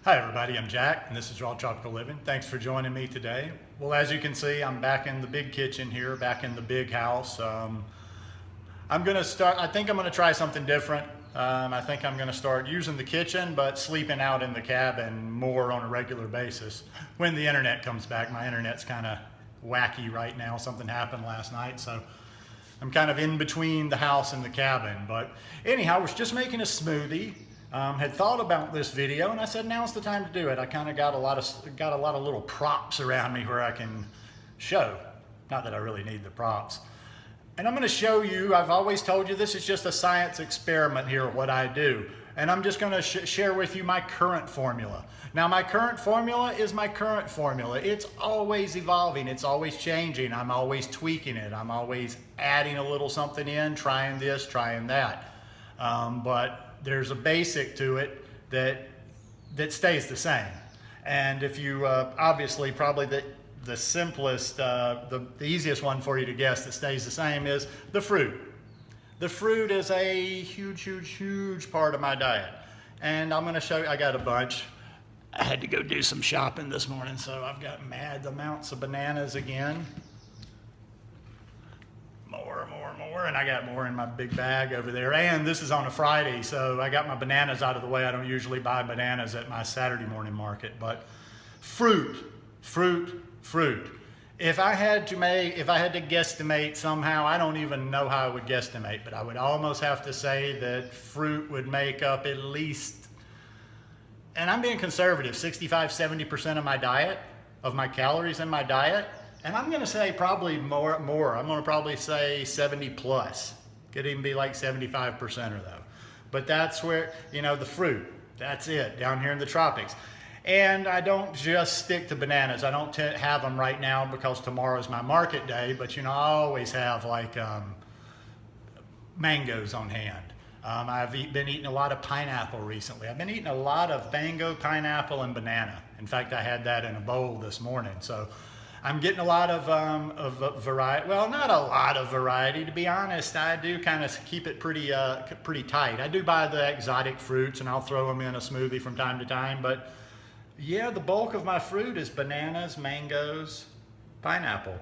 Hi everybody, I'm Jack and this is Raw Tropical Living. Thanks for joining me today. Well, as you can see, I'm back in the big kitchen here, back in the big house. I think I'm gonna try something different. I think I'm gonna start using the kitchen, but sleeping out in the cabin more on a regular basis. When the internet comes back, my internet's kind of wacky right now. Something happened last night, so I'm kind of in between the house and the cabin. But anyhow, I was just making a smoothie. Had thought about this video and I said now's the time to do it. I kind of got a lot of little props around me where I can show. Not that I really need the props. And I'm going to show you, I've always told you this is just a science experiment here, what I do. And I'm just going to share with you my current formula. Now my current formula is my current formula. It's always evolving, it's always changing. I'm always tweaking it. I'm always adding a little something in, trying this, trying that. But there's a basic to it that stays the same. And if you, obviously probably the simplest, the easiest one for you to guess that stays the same is the fruit. The fruit is a huge part of my diet. And I'm gonna show you, I got a bunch. I had to go do some shopping this morning, so I've got mad amounts of bananas again. More, and I got more in my big bag over there. And this is on a Friday, so I got my bananas out of the way. I don't usually buy bananas at my Saturday morning market, but fruit. If I had to guesstimate somehow, I don't even know how I would guesstimate, but I would almost have to say that fruit would make up at least, and I'm being conservative, 65–70% of my diet, of my calories in my diet. And I'm gonna say probably more. I'm gonna probably say 70 plus. Could even be like 75% or though. But that's where, you know, the fruit, that's it, down here in the tropics. And I don't just stick to bananas. I don't have them right now because tomorrow's my market day, but you know, I always have like mangoes on hand. I've been eating a lot of pineapple recently. I've been eating a lot of mango, pineapple, and banana. In fact, I had that in a bowl this morning. So I'm getting a lot of variety. Well, not a lot of variety, to be honest. I do kind of keep it pretty tight. I do buy the exotic fruits and I'll throw them in a smoothie from time to time. But yeah, the bulk of my fruit is bananas, mangoes, pineapple.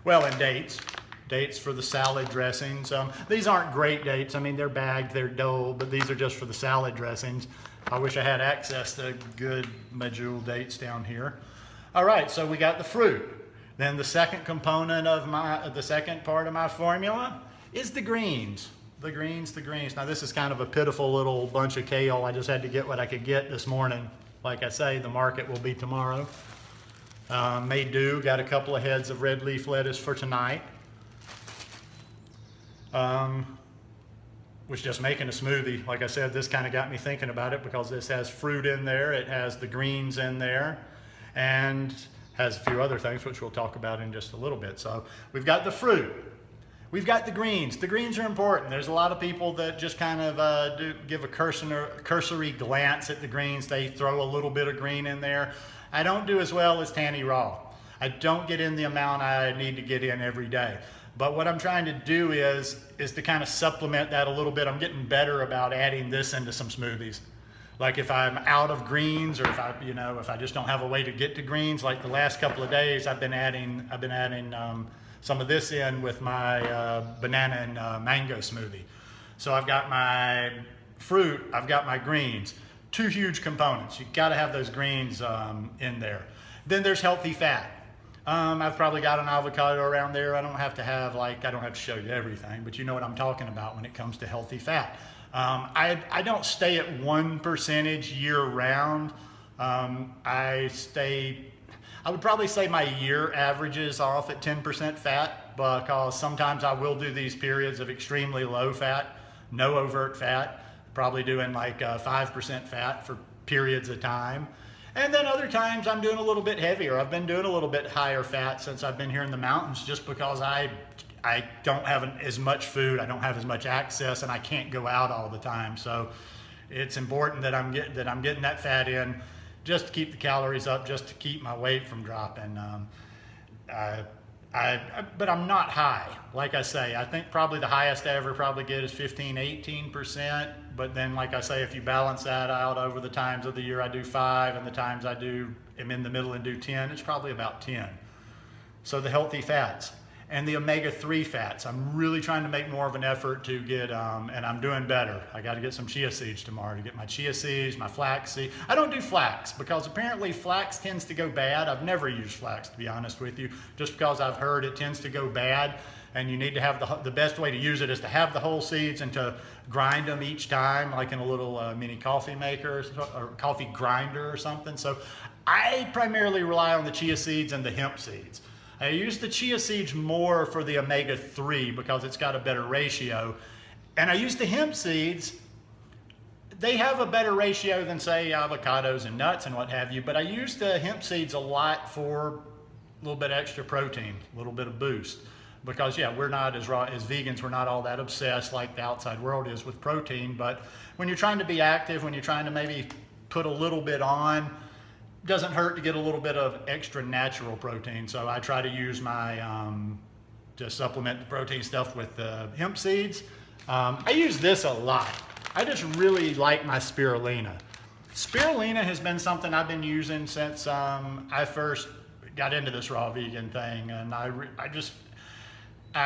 Well, and dates. Dates for the salad dressings. These aren't great dates. I mean, they're bagged, they're dull, but these are just for the salad dressings. I wish I had access to good medjool dates down here. All right, so we got the fruit. Then the second component of the second part of my formula is the greens. The greens. Now this is kind of a pitiful little bunch of kale. I just had to get what I could get this morning. Like I say, the market will be tomorrow. May do, got a couple of heads of red leaf lettuce for tonight. Was just making a smoothie. Like I said, this kind of got me thinking about it because this has fruit in there, it has the greens in there, and has a few other things which we'll talk about in just a little bit. So we've got the fruit, we've got the greens. The greens are important. There's a lot of people that just kind of give a cursory glance at the greens. They throw a little bit of green in there. I don't do as well as Tanny Raw. I don't get in the amount I need to get in every day. But what I'm trying to do is to kind of supplement that a little bit. I'm getting better about adding this into some smoothies. Like if I'm out of greens, or if I just don't have a way to get to greens, like the last couple of days, I've been adding some of this in with my banana and mango smoothie. So I've got my fruit, I've got my greens, two huge components. You got to have those greens in there. Then there's healthy fat. I've probably got an avocado around there. I don't have to show you everything, but you know what I'm talking about when it comes to healthy fat. I don't stay at 1% year round. I would probably say my year averages off at 10% fat, because sometimes I will do these periods of extremely low fat, no overt fat, probably doing like 5% fat for periods of time. And then other times I'm doing a little bit heavier. I've been doing a little bit higher fat since I've been here in the mountains, just because I don't have as much food, I don't have as much access, and I can't go out all the time. So it's important that I'm getting that fat in, just to keep the calories up, just to keep my weight from dropping. I But I'm not high. Like I say, I think probably the highest I ever probably get is 15, 18%. But then, like I say, if you balance that out over the times of the year I do 5 and the times am in the middle and do 10, it's probably about 10. So the healthy fats and the omega-3 fats, I'm really trying to make more of an effort to get, and I'm doing better. I got to get some chia seeds tomorrow to get my chia seeds, my flax seed. I don't do flax because apparently flax tends to go bad. I've never used flax, to be honest with you, just because I've heard it tends to go bad, and you need to have the best way to use it is to have the whole seeds and to grind them each time, like in a little mini coffee maker or coffee grinder or something. So I primarily rely on the chia seeds and the hemp seeds. I use the chia seeds more for the omega-3 because it's got a better ratio. And I use the hemp seeds. They have a better ratio than, say, avocados and nuts and what have you, but I use the hemp seeds a lot for a little bit extra protein, a little bit of boost. Because, yeah, we're not as vegans, we're not all that obsessed like the outside world is with protein, but when you're trying to be active, when you're trying to maybe put a little bit on, doesn't hurt to get a little bit of extra natural protein. So I try to use my, to supplement the protein stuff with hemp seeds. I use this a lot. I just really like my spirulina. Spirulina has been something I've been using since I first got into this raw vegan thing, and I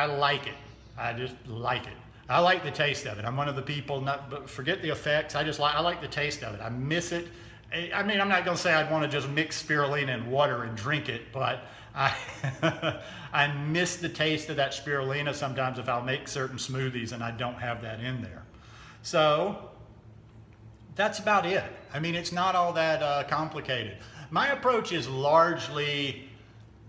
like it. I just like it. I like the taste of it. I'm one of the people, but forget the effects. I like the taste of it. I miss it. I mean, I'm not going to say I'd want to just mix spirulina in water and drink it, but I miss the taste of that spirulina sometimes if I'll make certain smoothies and I don't have that in there. So that's about it. I mean, it's not all that complicated. My approach is largely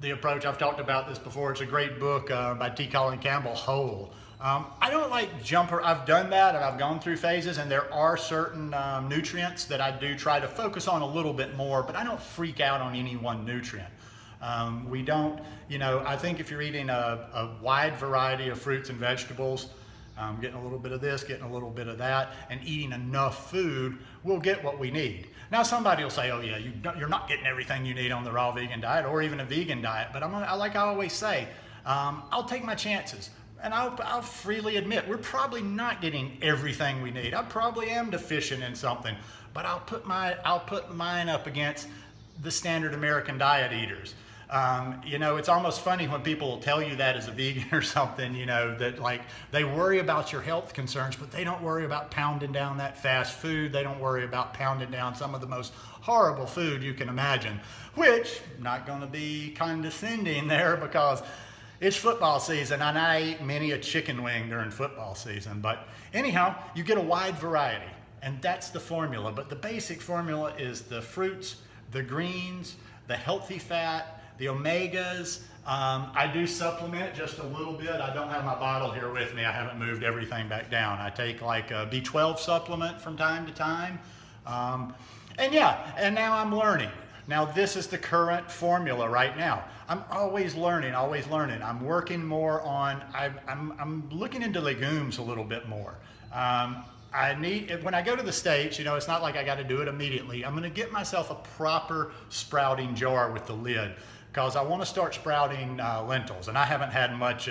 the approach, I've talked about this before. It's a great book by T. Colin Campbell, Whole. I don't like I've done that and I've gone through phases, and there are certain nutrients that I do try to focus on a little bit more, but I don't freak out on any one nutrient. We don't, I think if you're eating a wide variety of fruits and vegetables, getting a little bit of this, getting a little bit of that, and eating enough food, we'll get what we need. Now somebody will say, oh yeah, you're not getting everything you need on the raw vegan diet or even a vegan diet, but like I always say, I'll take my chances. And I'll freely admit, we're probably not getting everything we need. I probably am deficient in something, but I'll put mine up against the standard American diet eaters. It's almost funny when people will tell you that as a vegan or something, that like they worry about your health concerns, but they don't worry about pounding down that fast food. They don't worry about pounding down some of the most horrible food you can imagine, which I'm not going to be condescending there because it's football season, and I ate many a chicken wing during football season. But anyhow, you get a wide variety, and that's the formula. But the basic formula is the fruits, the greens, the healthy fat, the omegas. I do supplement just a little bit. I don't have my bottle here with me. I haven't moved everything back down. I take like a B12 supplement from time to time. And now I'm learning. Now this is the current formula right now. I'm always learning, always learning. I'm working more on, I'm looking into legumes a little bit more. When I go to the States, it's not like I got to do it immediately. I'm going to get myself a proper sprouting jar with the lid because I want to start sprouting lentils, and I haven't had much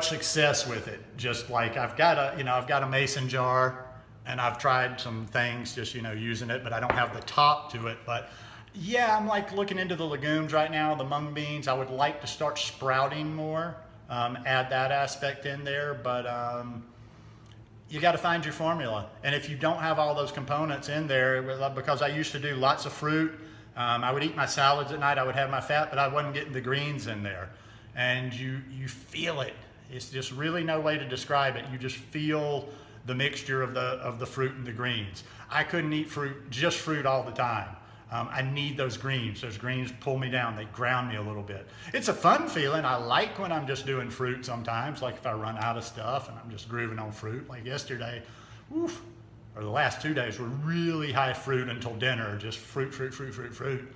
success with it. Just like I've got a mason jar, and I've tried some things just using it, but I don't have the top to it. But yeah, I'm like looking into the legumes right now, the mung beans. I would like to start sprouting more, add that aspect in there, but you got to find your formula. And if you don't have all those components in there, because I used to do lots of fruit, I would eat my salads at night, I would have my fat, but I wasn't getting the greens in there. And you feel it. It's just really no way to describe it. You just feel the mixture of the fruit and the greens. I couldn't eat just fruit all the time. I need those greens. Those greens pull me down. They ground me a little bit. It's a fun feeling. I like when I'm just doing fruit sometimes, like if I run out of stuff and I'm just grooving on fruit. Like yesterday, or the last 2 days were really high fruit until dinner, just fruit.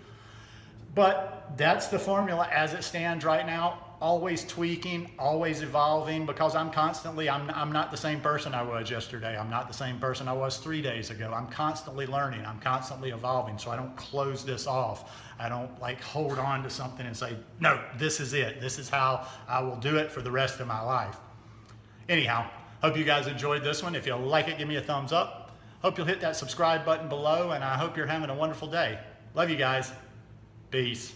But that's the formula as it stands right now. always tweaking, always evolving, because I'm not the same person I was yesterday. I'm not the same person I was 3 days ago. I'm constantly learning. I'm constantly evolving. So I don't close this off. I don't like hold on to something and say, no, this is it. This is how I will do it for the rest of my life. Anyhow, hope you guys enjoyed this one. If you like it, give me a thumbs up. Hope you'll hit that subscribe button below, and I hope you're having a wonderful day. Love you guys. Peace.